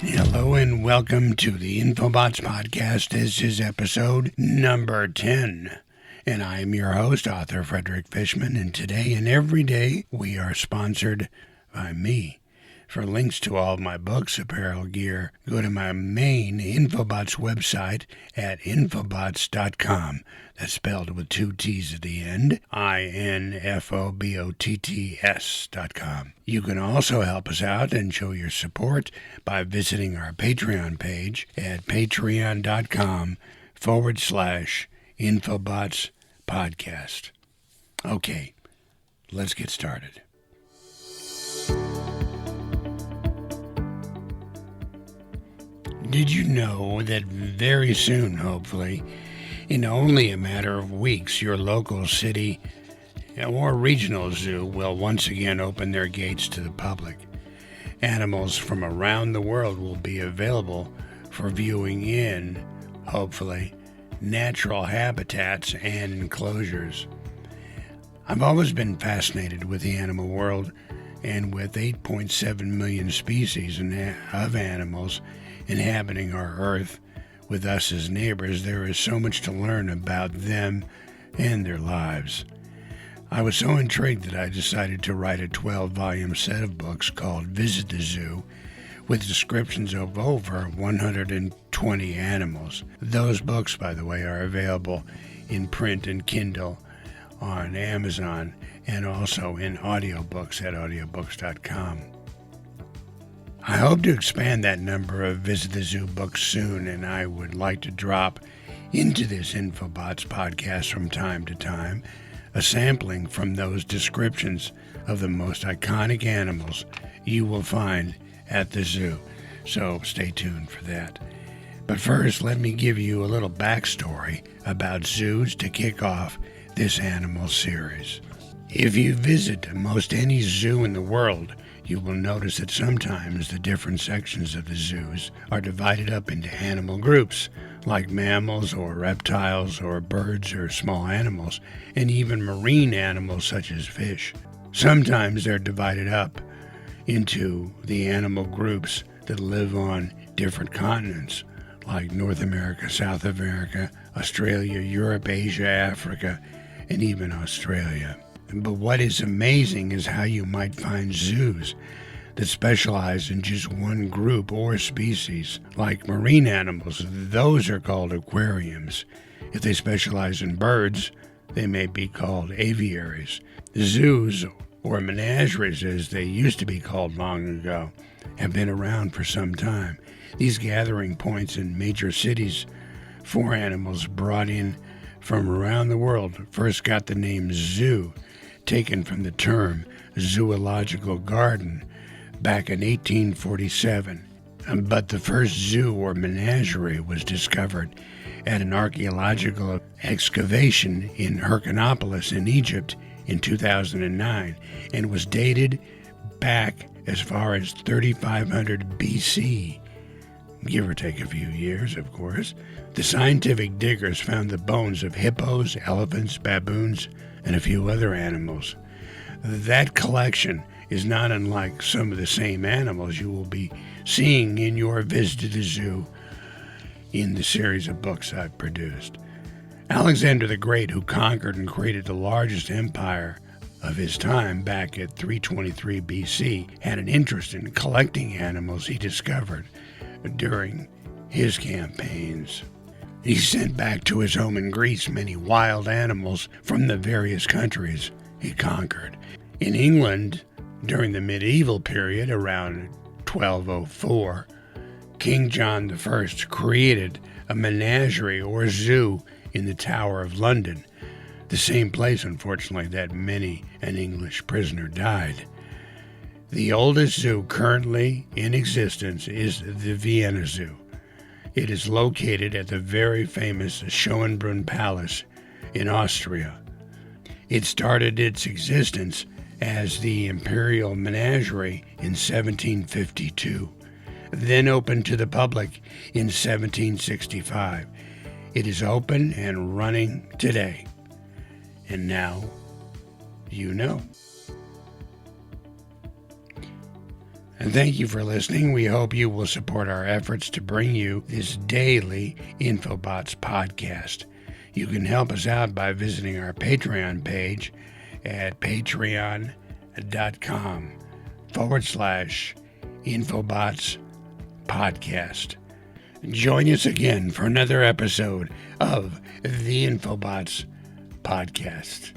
Hello and welcome to the Infobotts Podcast. This is episode number 10. And I am your host, author Frederick Fishman. And today and every day we are sponsored by me. For links to all of my books, apparel, gear, go to my main Infobotts website at infobotts.com. That's spelled with 2 T's at the end, infobotts.com. You can also help us out and show your support by visiting our Patreon page at patreon.com/Infobotts Podcast. Okay, let's get started. Did you know that very soon, hopefully, in only a matter of weeks, your local city or regional zoo will once again open their gates to the public? Animals from around the world will be available for viewing in, hopefully, natural habitats and enclosures. I've always been fascinated with the animal world, and with 8.7 million species of animals inhabiting our Earth with us as neighbors, there is so much to learn about them and their lives. I was so intrigued that I decided to write a 12-volume set of books called Visit the Zoo, with descriptions of over 120 animals. Those books, by the way, are available in print and Kindle on Amazon and also in audiobooks at audiobooks.com. I hope to expand that number of Visit the Zoo books soon, and I would like to drop into this Infobotts podcast from time to time a sampling from those descriptions of the most iconic animals you will find at the zoo. So stay tuned for that. But first, let me give you a little backstory about zoos to kick off this animal series. If you visit most any zoo in the world, you will notice that sometimes the different sections of the zoos are divided up into animal groups, like mammals or reptiles or birds or small animals, and even marine animals such as fish. Sometimes they're divided up into the animal groups that live on different continents, like North America, South America, Australia, Europe, Asia, Africa, and even Australia. But what is amazing is how you might find zoos that specialize in just one group or species. Like marine animals, those are called aquariums. If they specialize in birds, they may be called aviaries. Zoos, or menageries as they used to be called long ago, have been around for some time. These gathering points in major cities for animals brought in from around the world first got the name zoo, taken from the term zoological garden back in 1847. But the first zoo or menagerie was discovered at an archaeological excavation in Herculopolis in Egypt in 2009 and was dated back as far as 3500 BC, give or take a few years, of course. The scientific diggers found the bones of hippos, elephants, baboons, and a few other animals. That collection is not unlike some of the same animals you will be seeing in your visit to the zoo in the series of books I've produced. Alexander the Great, who conquered and created the largest empire of his time back at 323 BC, had an interest in collecting animals he discovered during his campaigns. He sent back to his home in Greece many wild animals from the various countries he conquered. In England, during the medieval period around 1204, King John I created a menagerie or zoo in the Tower of London, the same place, unfortunately, that many an English prisoner died. The oldest zoo currently in existence is the Vienna Zoo. It is located at the very famous Schönbrunn Palace in Austria. It started its existence as the Imperial Menagerie in 1752, then opened to the public in 1765. It is open and running today. And now, you know. And thank you for listening. We hope you will support our efforts to bring you this daily Infobotts podcast. You can help us out by visiting our Patreon page at patreon.com/Infobotts Podcast. Join us again for another episode of the Infobotts Podcast.